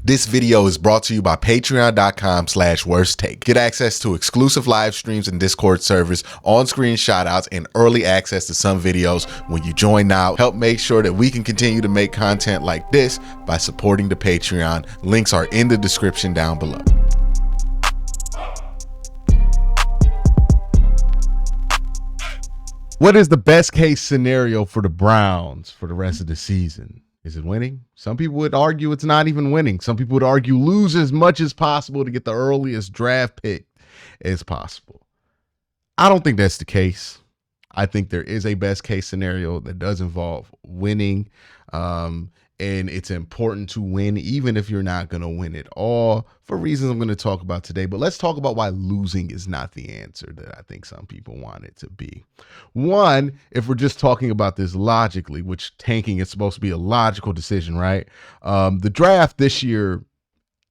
This video is brought to you by patreon.com/worsttake. Get access to exclusive live streams and Discord servers, on-screen shoutouts, and early access to some videos when you join now. Help make sure that we can continue to make content like this by supporting the Patreon. Links are in the description down below. What is the best case scenario for the Browns for the rest of the season? Is it winning? Some people would argue it's not even winning. Some people would argue lose as much as possible to get the earliest draft pick as possible. I don't think that's the case. I think there is a best case scenario that does involve winning. And it's important to win, even if you're not going to win it all, for reasons I'm going to talk about today. But let's talk about why losing is not the answer that I think some people want it to be. One, if we're just talking about this logically, which tanking is supposed to be a logical decision, right? The draft this year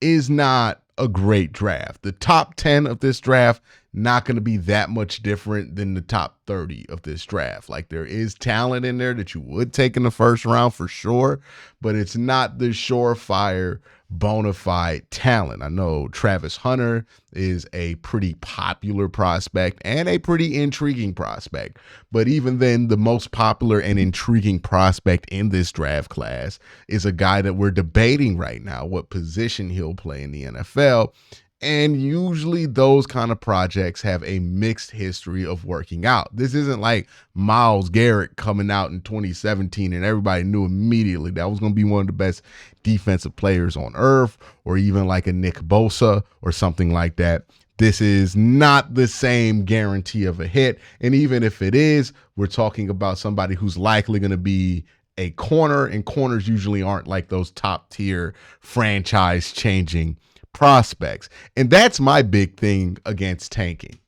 is not a great draft. The top 10 of this draft, not going to be that much different than the top 30 of this draft. Like, there is talent in there that you would take in the first round for sure, but it's not the surefire bona fide talent. I know Travis Hunter is a pretty popular prospect and a pretty intriguing prospect, but even then, the most popular and intriguing prospect in this draft class is a guy that we're debating right now what position he'll play in the NFL. And usually those kind of projects have a mixed history of working out. This isn't like Myles Garrett coming out in 2017 and everybody knew immediately that was going to be one of the best defensive players on earth, or even like a Nick Bosa or something like that. This is not the same guarantee of a hit. And even if it is, we're talking about somebody who's likely going to be a corner, and corners usually aren't like those top tier franchise changing prospects. And that's my big thing against tanking.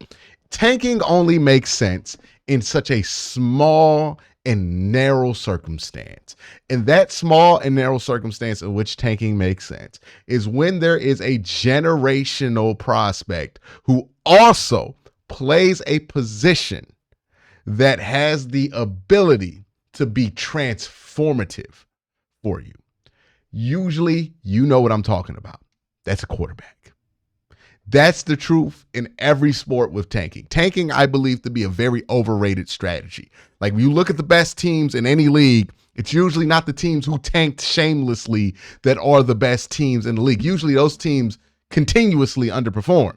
Tanking only makes sense in such a small and narrow circumstance. And that small and narrow circumstance in which tanking makes sense is when there is a generational prospect who also plays a position that has the ability to be transformative for you. Usually, you know what I'm talking about. That's a quarterback. That's the truth in every sport with tanking. Tanking, I believe, to be a very overrated strategy. Like, when you look at the best teams in any league, it's usually not the teams who tanked shamelessly that are the best teams in the league. Usually those teams continuously underperform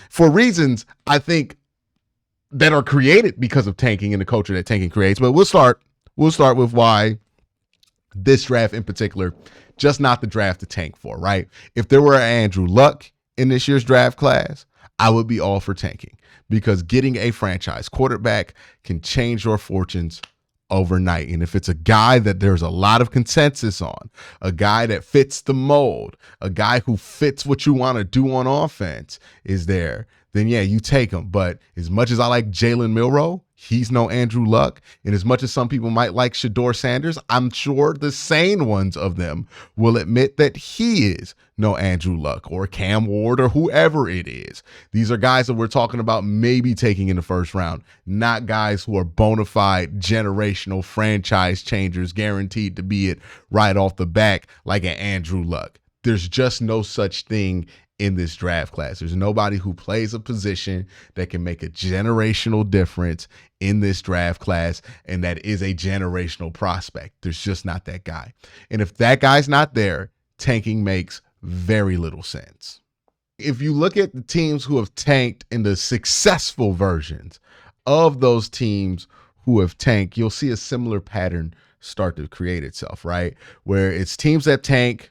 for reasons, I think, that are created because of tanking and the culture that tanking creates. But we'll start with why this draft in particular, just not the draft to tank for, right? If there were an Andrew Luck in this year's draft class, I would be all for tanking, because getting a franchise quarterback can change your fortunes overnight. And if it's a guy that there's a lot of consensus on, a guy that fits the mold, a guy who fits what you want to do on offense is there, then yeah, you take him. But as much as I like Jalen Milroe, he's no Andrew Luck. And as much as some people might like Shedeur Sanders, I'm sure the sane ones of them will admit that he is no Andrew Luck or Cam Ward or whoever it is. These are guys that we're talking about maybe taking in the first round, not guys who are bona fide generational franchise changers guaranteed to be it right off the back like an Andrew Luck. There's just no such thing in this draft class. There's nobody who plays a position that can make a generational difference in this draft class, and that is a generational prospect. There's just not that guy. And if that guy's not there, tanking makes very little sense. If you look at the teams who have tanked in the successful versions of those teams who have tanked, you'll see a similar pattern start to create itself, right? Where it's teams that tank,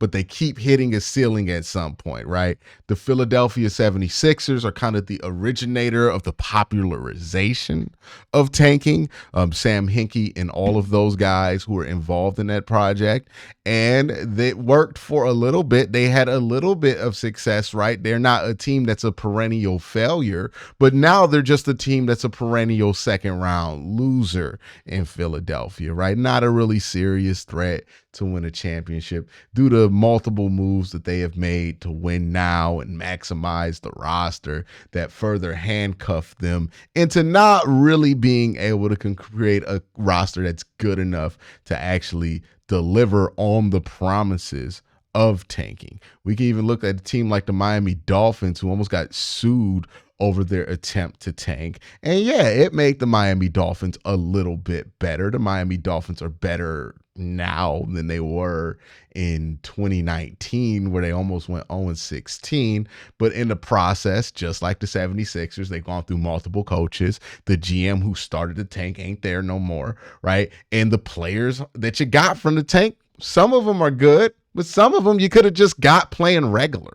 but they keep hitting a ceiling at some point, right? The Philadelphia 76ers are kind of the originator of the popularization of tanking. Sam Hinkie and all of those guys who were involved in that project. And they worked for a little bit. They had a little bit of success, right? They're not a team that's a perennial failure, but now they're just a team that's a perennial second round loser in Philadelphia, right? Not a really serious threat to win a championship due to multiple moves that they have made to win now and maximize the roster that further handcuff them into not really being able to create a roster that's good enough to actually deliver on the promises of tanking. We can even look at a team like the Miami Dolphins, who almost got sued over their attempt to tank. And yeah, it made the Miami Dolphins a little bit better. The Miami Dolphins are better now than they were in 2019, where they almost went 0-16. But in the process, just like the 76ers, they've gone through multiple coaches. The GM who started the tank ain't there no more, right? And the players that you got from the tank, some of them are good, but some of them you could have just got playing regular.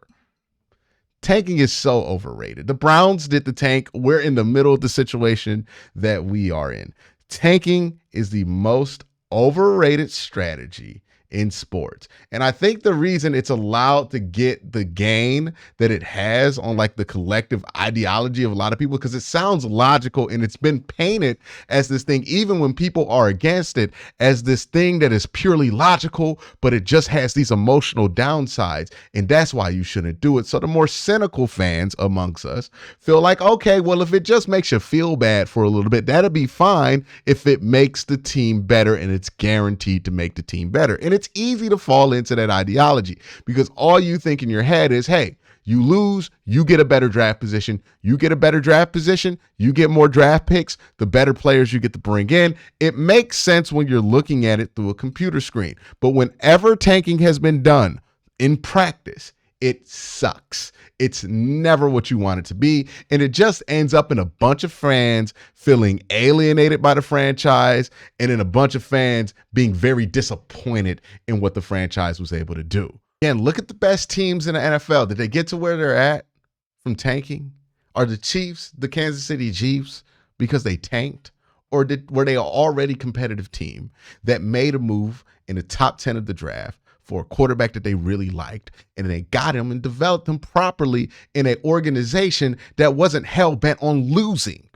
Tanking is so overrated. The Browns did the tank. We're in the middle of the situation that we are in. Tanking is the most overrated strategy in sports. And I think the reason it's allowed to get the gain that it has on like the collective ideology of a lot of people, because it sounds logical and it's been painted as this thing, even when people are against it, as this thing that is purely logical, but it just has these emotional downsides. And that's why you shouldn't do it. So the more cynical fans amongst us feel like, okay, well, if it just makes you feel bad for a little bit, that'll be fine if it makes the team better and it's guaranteed to make the team better. And it's easy to fall into that ideology because all you think in your head is, hey, you lose, you get a better draft position. You get a better draft position, you get more draft picks, the better players you get to bring in. It makes sense when you're looking at it through a computer screen. But whenever tanking has been done in practice, it sucks. It's never what you want it to be. And it just ends up in a bunch of fans feeling alienated by the franchise and in a bunch of fans being very disappointed in what the franchise was able to do. Again, look at the best teams in the NFL. Did they get to where they're at from tanking? Are the Chiefs, the Kansas City Chiefs, because they tanked? Or were they an already competitive team that made a move in the top 10 of the draft for a quarterback that they really liked, and they got him and developed him properly in an organization that wasn't hell-bent on losing?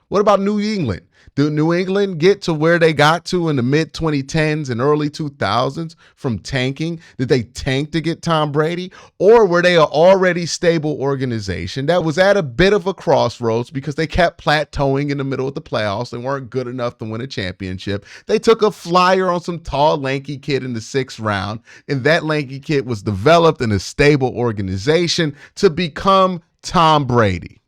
What about New England? Did New England get to where they got to in the mid-2010s and early 2000s from tanking? Did they tank to get Tom Brady? Or were they an already stable organization that was at a bit of a crossroads because they kept plateauing in the middle of the playoffs? They weren't good enough to win a championship. They took a flyer on some tall, lanky kid in the 6th round, and that lanky kid was developed in a stable organization to become Tom Brady.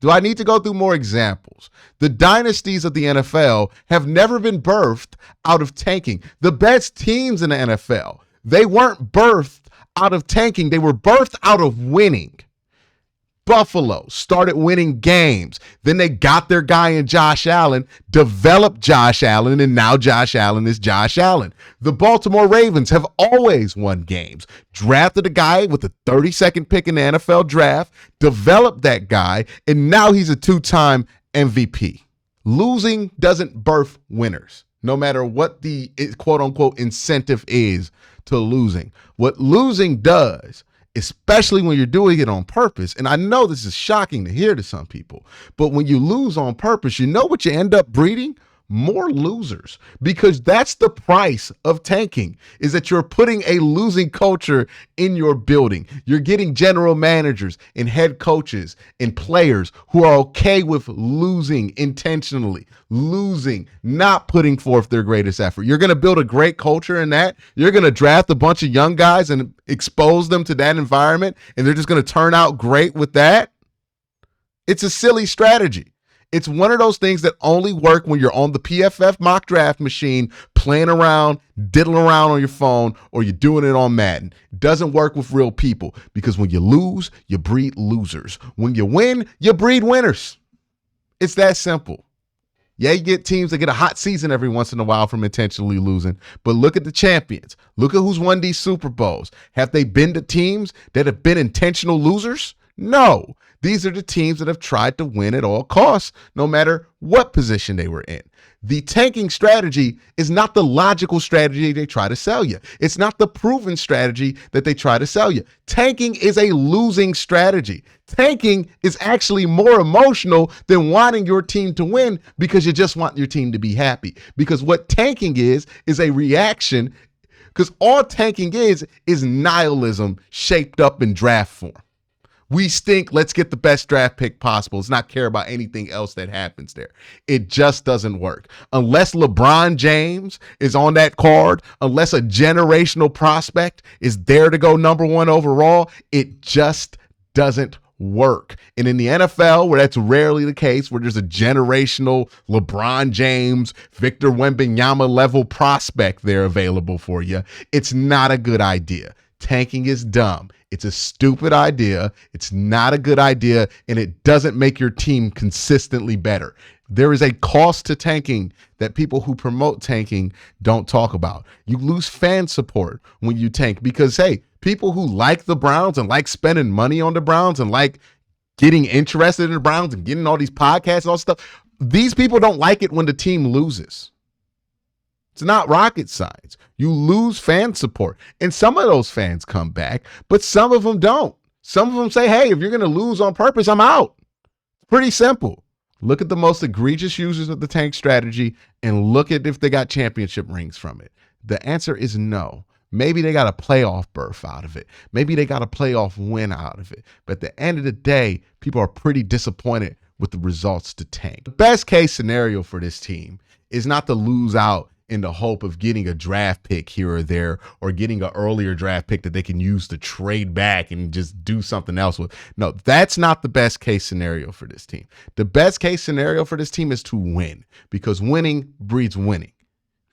Do I need to go through more examples? The dynasties of the NFL have never been birthed out of tanking. The best teams in the NFL, they weren't birthed out of tanking. They were birthed out of winning. Buffalo started winning games. Then they got their guy in Josh Allen, developed Josh Allen, and now Josh Allen is Josh Allen. The Baltimore Ravens have always won games. Drafted a guy with a 32nd pick in the NFL draft, developed that guy, and now he's a 2-time MVP. Losing doesn't birth winners, no matter what the quote-unquote incentive is to losing. What losing does, especially when you're doing it on purpose, and I know this is shocking to hear to some people, but when you lose on purpose, you know what you end up breeding? More losers, because that's the price of tanking, is that you're putting a losing culture in your building. You're getting general managers and head coaches and players who are okay with losing intentionally, losing, not putting forth their greatest effort. You're going to build a great culture in that. You're going to draft a bunch of young guys and expose them to that environment, and they're just going to turn out great with that. It's a silly strategy. It's one of those things that only work when you're on the PFF mock draft machine, playing around, diddling around on your phone, or you're doing it on Madden. It doesn't work with real people, because when you lose, you breed losers. When you win, you breed winners. It's that simple. Yeah, you get teams that get a hot season every once in a while from intentionally losing, but look at the champions. Look at who's won these Super Bowls. Have they been to teams that have been intentional losers? No. These are the teams that have tried to win at all costs, no matter what position they were in. The tanking strategy is not the logical strategy they try to sell you. It's not the proven strategy that they try to sell you. Tanking is a losing strategy. Tanking is actually more emotional than wanting your team to win, because you just want your team to be happy. Because what tanking is a reaction, because all tanking is nihilism shaped up in draft form. We stink. Let's get the best draft pick possible. Let's not care about anything else that happens there. It just doesn't work. Unless LeBron James is on that card, unless a generational prospect is there to go number one overall, it just doesn't work. And in the NFL, where that's rarely the case, where there's a generational LeBron James, Victor Wembanyama level prospect there available for you, it's not a good idea. Tanking is dumb. It's a stupid idea. It's not a good idea, and it doesn't make your team consistently better. There is a cost to tanking that people who promote tanking don't talk about. You lose fan support when you tank because, hey, people who like the Browns and like spending money on the Browns and like getting interested in the Browns and getting all these podcasts and all stuff, these people don't like it when the team loses. It's not rocket science. You lose fan support. And some of those fans come back, but some of them don't. Some of them say, hey, if you're going to lose on purpose, I'm out. Pretty simple. Look at the most egregious users of the tank strategy and look at if they got championship rings from it. The answer is no. Maybe they got a playoff berth out of it. Maybe they got a playoff win out of it. But at the end of the day, people are pretty disappointed with the results to tank. The best case scenario for this team is not to lose out in the hope of getting a draft pick here or there or getting an earlier draft pick that they can use to trade back and just do something else with. No, that's not the best case scenario for this team. The best case scenario for this team is to win because winning breeds winning.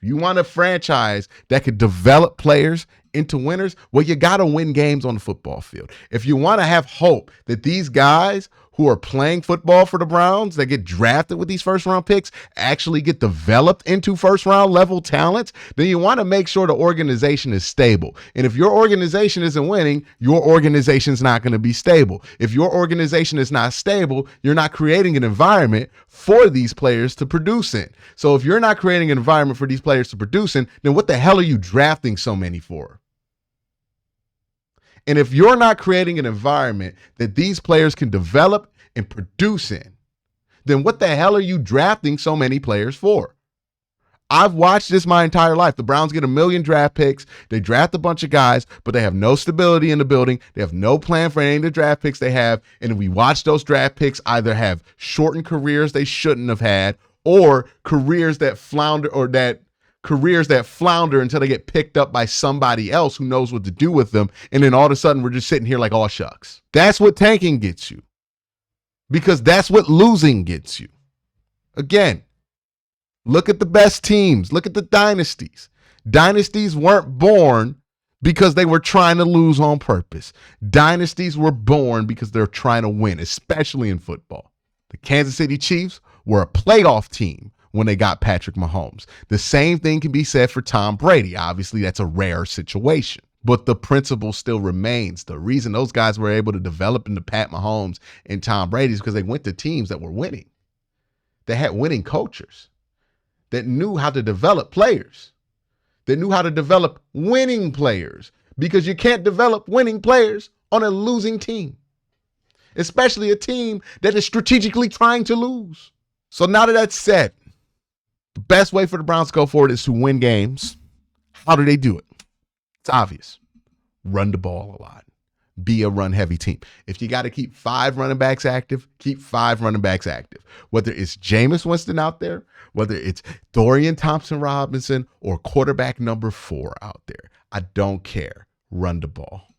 If you want a franchise that could develop players into winners, well, you got to win games on the football field. If you want to have hope that these guys who are playing football for the Browns that get drafted with these first-round picks actually get developed into first-round level talents, then you want to make sure the organization is stable. And if your organization isn't winning, your organization's not going to be stable. If your organization is not stable, you're not creating an environment for these players to produce in. So if you're not creating an environment for these players to produce in, then what the hell are you drafting so many for? And if you're not creating an environment that these players can develop and produce in, then what the hell are you drafting so many players for? I've watched this my entire life. The Browns get 1 million draft picks. They draft a bunch of guys, but they have no stability in the building. They have no plan for any of the draft picks they have. And we watch those draft picks either have shortened careers they shouldn't have had or careers that flounder until they get picked up by somebody else who knows what to do with them. And then all of a sudden we're just sitting here like, oh, shucks. That's what tanking gets you because that's what losing gets you. Again, look at the best teams. Look at the dynasties. Dynasties weren't born because they were trying to lose on purpose. Dynasties were born because they're trying to win, especially in football. The Kansas City Chiefs were a playoff team when they got Patrick Mahomes. The same thing can be said for Tom Brady. Obviously, that's a rare situation, but the principle still remains. The reason those guys were able to develop into Pat Mahomes and Tom Brady is because they went to teams that were winning. They had winning cultures that knew how to develop players, that knew how to develop winning players, because you can't develop winning players on a losing team, especially a team that is strategically trying to lose. So now that that's said, the best way for the Browns to go forward is to win games. How do they do it? It's obvious. Run the ball a lot. Be a run-heavy team. If you got to keep 5 running backs active, keep 5 running backs active. Whether it's Jameis Winston out there, whether it's Dorian Thompson-Robinson, or quarterback number 4 out there, I don't care. Run the ball.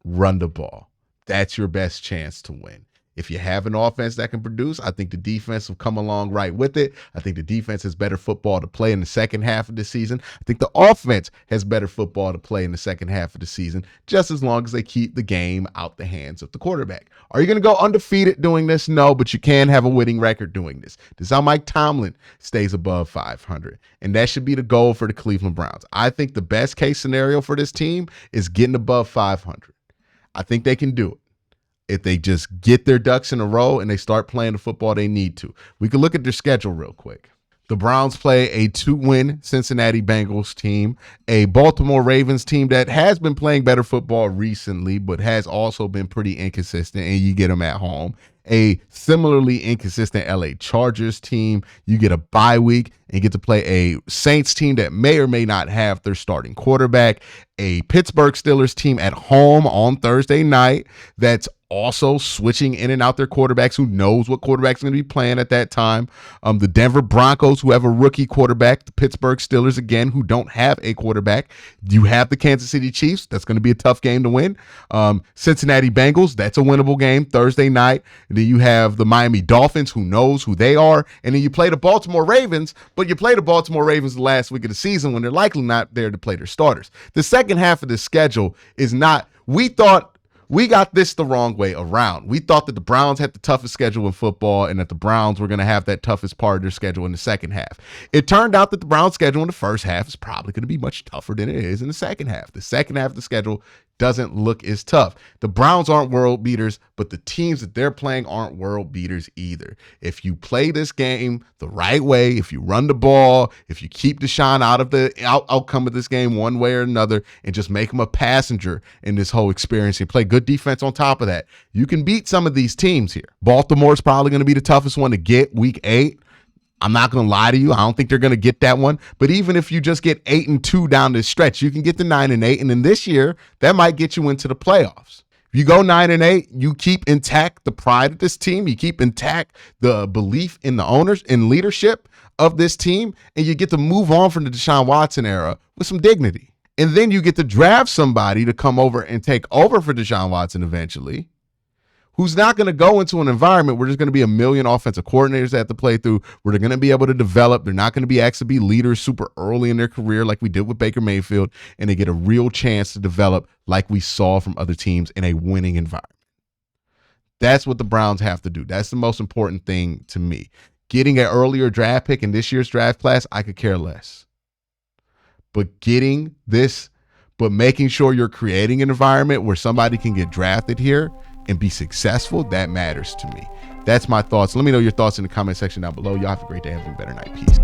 Run the ball. That's your best chance to win. If you have an offense that can produce, I think the defense will come along right with it. I think the defense has better football to play in the second half of the season. I think the offense has better football to play in the second half of the season, just as long as they keep the game out the hands of the quarterback. Are you going to go undefeated doing this? No, but you can have a winning record doing this. This is how Mike Tomlin stays above 500, and that should be the goal for the Cleveland Browns. I think the best case scenario for this team is getting above 500. I think they can do it if they just get their ducks in a row and they start playing the football they need to. We can look at their schedule real quick. The Browns play a 2-win Cincinnati Bengals team, a Baltimore Ravens team that has been playing better football recently, but has also been pretty inconsistent, and you get them at home. A similarly inconsistent LA Chargers team. You get a bye week and get to play a Saints team that may or may not have their starting quarterback. A Pittsburgh Steelers team at home on Thursday night that's also switching in and out their quarterbacks. Who knows what quarterback's going to be playing at that time? The Denver Broncos, who have a rookie quarterback. The Pittsburgh Steelers, again, who don't have a quarterback. You have the Kansas City Chiefs. That's going to be a tough game to win. Cincinnati Bengals, that's a winnable game Thursday night. And then you have the Miami Dolphins, who knows who they are. And then you play the Baltimore Ravens, but you play the Baltimore Ravens the last week of the season when they're likely not there to play their starters. The second half of the schedule is not, we thought, we got this the wrong way around. We thought that the Browns had the toughest schedule in football and that the Browns were going to have that toughest part of their schedule in the second half. It turned out that the Browns' schedule in the first half is probably going to be much tougher than it is in the second half. The second half of the schedule doesn't look as tough. The Browns aren't world beaters, but the teams that they're playing aren't world beaters either. If you play this game the right way, if you run the ball, if you keep Deshaun out of the outcome of this game one way or another, and just make him a passenger in this whole experience and play good defense on top of that, you can beat some of these teams here. Baltimore's probably going to be the toughest one to get week 8. I'm not going to lie to you. I don't think they're going to get that one. But even if you just get 8-2 down this stretch, you can get to 9-8. And then this year, that might get you into the playoffs. If you go 9-8, you keep intact the pride of this team. You keep intact the belief in the owners and leadership of this team. And you get to move on from the Deshaun Watson era with some dignity. And then you get to draft somebody to come over and take over for Deshaun Watson eventually, who's not going to go into an environment where there's going to be a million offensive coordinators that have to play through, where they're going to be able to develop. They're not going to be asked to be leaders super early in their career like we did with Baker Mayfield, and they get a real chance to develop like we saw from other teams in a winning environment. That's what the Browns have to do. That's the most important thing to me. Getting an earlier draft pick in this year's draft class, I could care less. But making sure you're creating an environment where somebody can get drafted here and be successful, that matters to me. That's my thoughts. Let me know your thoughts in the comment section down below. Y'all have a great day. Have a better night. Peace.